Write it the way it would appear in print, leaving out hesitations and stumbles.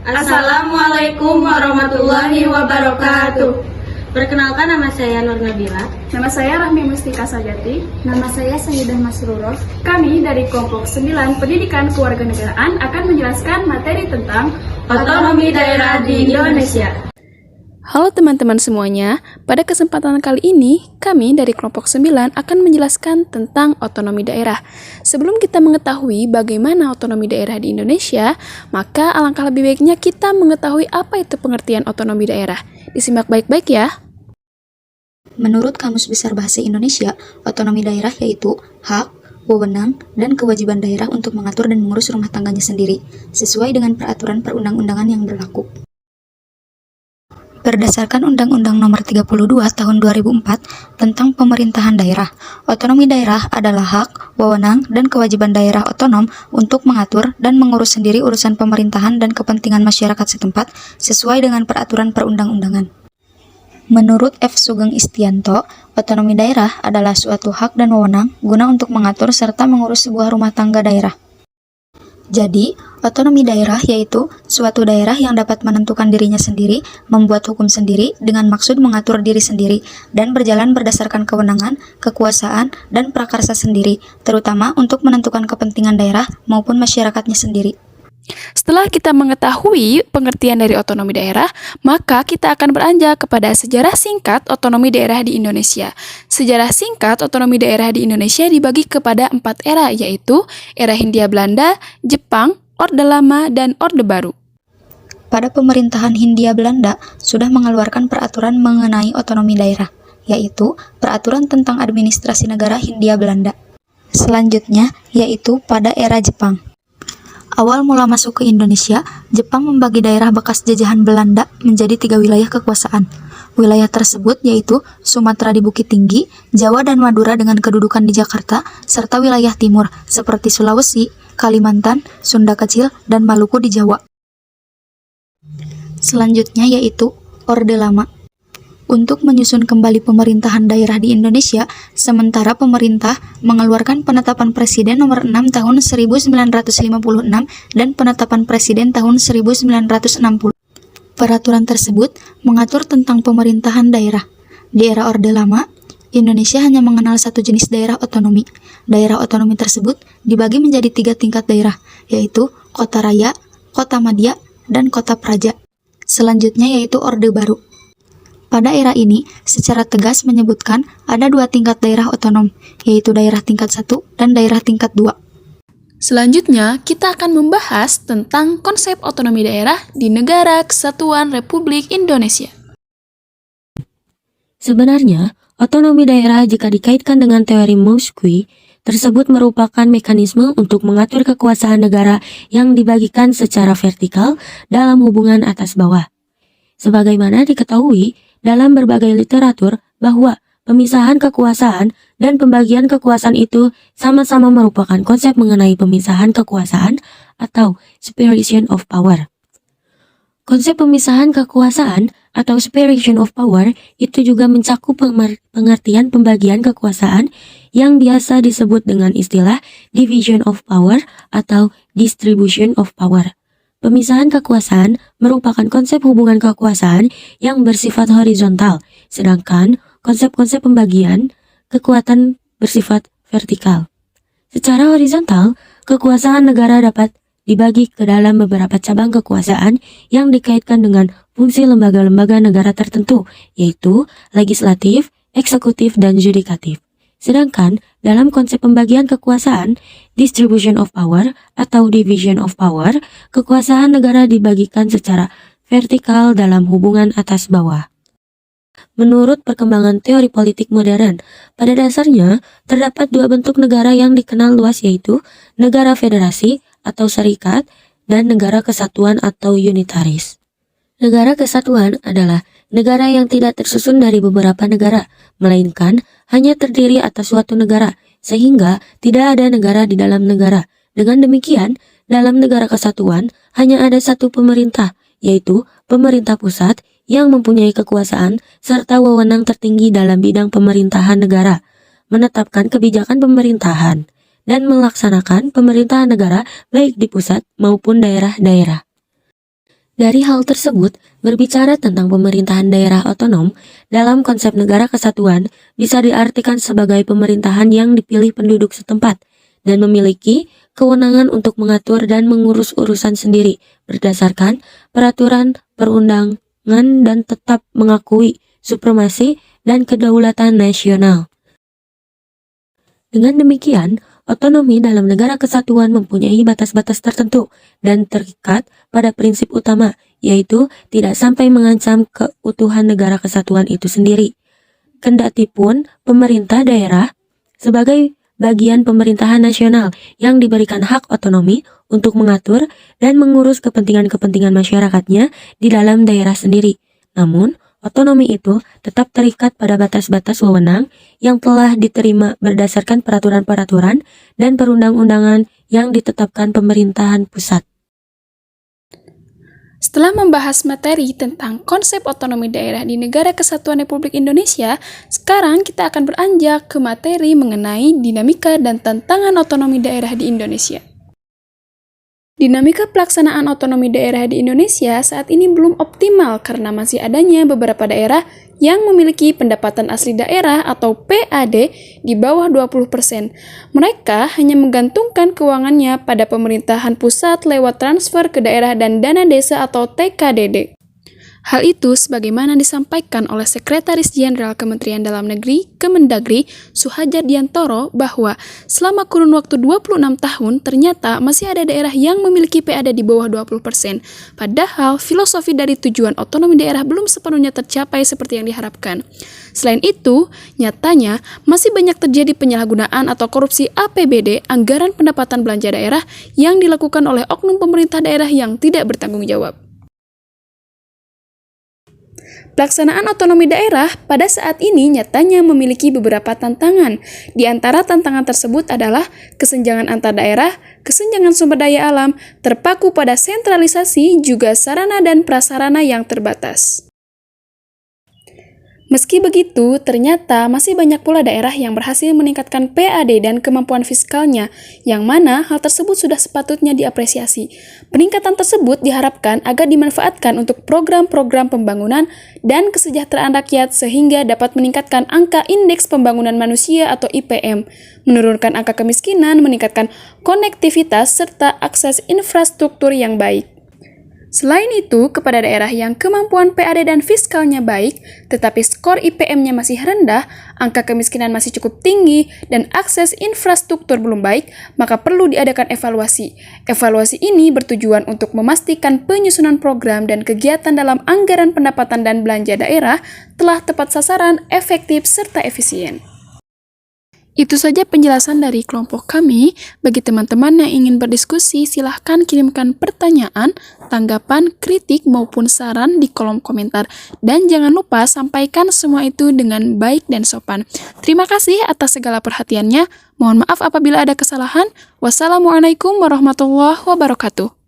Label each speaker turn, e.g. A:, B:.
A: Assalamualaikum warahmatullahi wabarakatuh. Perkenalkan, nama saya Nur Nabila.
B: Nama saya Rahmi Mustika Sajati.
C: Nama saya Sayyidah Masruroh.
B: Kami dari kelompok 9 Pendidikan Kewarganegaraan akan menjelaskan materi tentang
A: Otonomi daerah di Indonesia.
D: Halo teman-teman semuanya, pada kesempatan kali ini kami dari kelompok 9 akan menjelaskan tentang otonomi daerah. Sebelum kita mengetahui bagaimana otonomi daerah di Indonesia, maka alangkah lebih baiknya kita mengetahui apa itu pengertian otonomi daerah. Disimak baik-baik ya.
C: Menurut Kamus Besar Bahasa Indonesia, otonomi daerah yaitu hak, wewenang, dan kewajiban daerah untuk mengatur dan mengurus rumah tangganya sendiri, sesuai dengan peraturan perundang-undangan yang berlaku. Berdasarkan Undang-Undang Nomor 32 Tahun 2004 tentang Pemerintahan Daerah, otonomi daerah adalah hak, wewenang, dan kewajiban daerah otonom untuk mengatur dan mengurus sendiri urusan pemerintahan dan kepentingan masyarakat setempat sesuai dengan peraturan perundang-undangan. Menurut F. Sugeng Istianto, otonomi daerah adalah suatu hak dan wewenang guna untuk mengatur serta mengurus sebuah rumah tangga daerah. Jadi, otonomi daerah yaitu suatu daerah yang dapat menentukan dirinya sendiri, membuat hukum sendiri dengan maksud mengatur diri sendiri, dan berjalan berdasarkan kewenangan, kekuasaan, dan prakarsa sendiri, terutama untuk menentukan kepentingan daerah maupun masyarakatnya sendiri.
D: Setelah kita mengetahui pengertian dari otonomi daerah, maka kita akan beranjak kepada sejarah singkat otonomi daerah di Indonesia. Sejarah singkat otonomi daerah di Indonesia dibagi kepada 4 era, yaitu era Hindia Belanda, Jepang, Orde Lama, dan Orde Baru.
C: Pada pemerintahan Hindia Belanda sudah mengeluarkan peraturan mengenai otonomi daerah, yaitu Peraturan tentang Administrasi Negara Hindia Belanda. Selanjutnya, yaitu pada era Jepang. Awal mula masuk ke Indonesia, Jepang membagi daerah bekas jajahan Belanda menjadi 3 wilayah kekuasaan. Wilayah tersebut yaitu Sumatera di Bukit Tinggi, Jawa dan Madura dengan kedudukan di Jakarta, serta wilayah timur seperti Sulawesi, Kalimantan, Sunda Kecil, dan Maluku di Jawa. Selanjutnya yaitu Orde Lama. Untuk menyusun kembali pemerintahan daerah di Indonesia, sementara pemerintah mengeluarkan Penetapan Presiden Nomor 6 Tahun 1956 dan Penetapan Presiden Tahun 1960. Peraturan tersebut mengatur tentang pemerintahan daerah. Di era Orde Lama, Indonesia hanya mengenal satu jenis daerah otonomi. Daerah otonomi tersebut dibagi menjadi 3 tingkat daerah, yaitu Kota Raya, Kota Madya, dan Kota Praja. Selanjutnya yaitu Orde Baru. Pada era ini, secara tegas menyebutkan ada 2 tingkat daerah otonom, yaitu daerah tingkat 1 dan daerah tingkat 2.
D: Selanjutnya, kita akan membahas tentang konsep otonomi daerah di Negara Kesatuan Republik Indonesia.
E: Sebenarnya, otonomi daerah jika dikaitkan dengan teori Mousquieu tersebut merupakan mekanisme untuk mengatur kekuasaan negara yang dibagikan secara vertikal dalam hubungan atas bawah. Sebagaimana diketahui dalam berbagai literatur bahwa pemisahan kekuasaan dan pembagian kekuasaan itu sama-sama merupakan konsep mengenai pemisahan kekuasaan atau separation of power. Konsep pemisahan kekuasaan atau separation of power itu juga mencakup pengertian pembagian kekuasaan yang biasa disebut dengan istilah division of power atau distribution of power. Pemisahan kekuasaan merupakan konsep hubungan kekuasaan yang bersifat horizontal, sedangkan konsep-konsep pembagian kekuatan bersifat vertikal. Secara horizontal, kekuasaan negara dapat dibagi ke dalam beberapa cabang kekuasaan yang dikaitkan dengan fungsi lembaga-lembaga negara tertentu, yaitu legislatif, eksekutif, dan yudikatif. Sedangkan dalam konsep pembagian kekuasaan, distribution of power atau division of power, kekuasaan negara dibagikan secara vertikal dalam hubungan atas bawah. Menurut perkembangan teori politik modern, pada dasarnya terdapat 2 bentuk negara yang dikenal luas, yaitu negara federasi atau serikat dan negara kesatuan atau unitaris. Negara kesatuan adalah negara yang tidak tersusun dari beberapa negara, melainkan hanya terdiri atas suatu negara, sehingga tidak ada negara di dalam negara. Dengan demikian, dalam negara kesatuan hanya ada satu pemerintah, yaitu pemerintah pusat yang mempunyai kekuasaan serta wewenang tertinggi dalam bidang pemerintahan negara, menetapkan kebijakan pemerintahan, dan melaksanakan pemerintahan negara baik di pusat maupun daerah-daerah. Dari hal tersebut, berbicara tentang pemerintahan daerah otonom dalam konsep negara kesatuan bisa diartikan sebagai pemerintahan yang dipilih penduduk setempat dan memiliki kewenangan untuk mengatur dan mengurus urusan sendiri berdasarkan peraturan perundangan dan tetap mengakui supremasi dan kedaulatan nasional. Dengan demikian, otonomi dalam negara kesatuan mempunyai batas-batas tertentu dan terikat pada prinsip utama, yaitu tidak sampai mengancam keutuhan negara kesatuan itu sendiri. Kendatipun pemerintah daerah sebagai bagian pemerintahan nasional yang diberikan hak otonomi untuk mengatur dan mengurus kepentingan-kepentingan masyarakatnya di dalam daerah sendiri. Namun, otonomi itu tetap terikat pada batas-batas wewenang yang telah diterima berdasarkan peraturan-peraturan dan perundang-undangan yang ditetapkan pemerintahan pusat.
D: Setelah membahas materi tentang konsep otonomi daerah di Negara Kesatuan Republik Indonesia, sekarang kita akan beranjak ke materi mengenai dinamika dan tantangan otonomi daerah di Indonesia. Dinamika pelaksanaan otonomi daerah di Indonesia saat ini belum optimal karena masih adanya beberapa daerah yang memiliki pendapatan asli daerah atau PAD di bawah 20%. Mereka hanya menggantungkan keuangannya pada pemerintahan pusat lewat transfer ke daerah dan dana desa atau TKDD. Hal itu sebagaimana disampaikan oleh Sekretaris Jenderal Kementerian Dalam Negeri Kemendagri Suhadjat Diantoro bahwa selama kurun waktu 26 tahun ternyata masih ada daerah yang memiliki PAD di bawah 20%. Padahal filosofi dari tujuan otonomi daerah belum sepenuhnya tercapai seperti yang diharapkan. Selain itu, nyatanya masih banyak terjadi penyalahgunaan atau korupsi APBD anggaran pendapatan belanja daerah yang dilakukan oleh oknum pemerintah daerah yang tidak bertanggung jawab. Pelaksanaan otonomi daerah pada saat ini nyatanya memiliki beberapa tantangan. Di antara tantangan tersebut adalah kesenjangan antar daerah, kesenjangan sumber daya alam, terpaku pada sentralisasi, juga sarana dan prasarana yang terbatas. Meski begitu, ternyata masih banyak pula daerah yang berhasil meningkatkan PAD dan kemampuan fiskalnya, yang mana hal tersebut sudah sepatutnya diapresiasi. Peningkatan tersebut diharapkan agar dimanfaatkan untuk program-program pembangunan dan kesejahteraan rakyat sehingga dapat meningkatkan angka indeks pembangunan manusia atau IPM, menurunkan angka kemiskinan, meningkatkan konektivitas, serta akses infrastruktur yang baik. Selain itu, kepada daerah yang kemampuan PAD dan fiskalnya baik, tetapi skor IPM-nya masih rendah, angka kemiskinan masih cukup tinggi, dan akses infrastruktur belum baik, maka perlu diadakan evaluasi. Evaluasi ini bertujuan untuk memastikan penyusunan program dan kegiatan dalam anggaran pendapatan dan belanja daerah telah tepat sasaran, efektif, serta efisien. Itu saja penjelasan dari kelompok kami. Bagi teman-teman yang ingin berdiskusi, silahkan kirimkan pertanyaan, tanggapan, kritik, maupun saran di kolom komentar. Dan jangan lupa sampaikan semua itu dengan baik dan sopan. Terima kasih atas segala perhatiannya. Mohon maaf apabila ada kesalahan. Wassalamualaikum warahmatullahi wabarakatuh.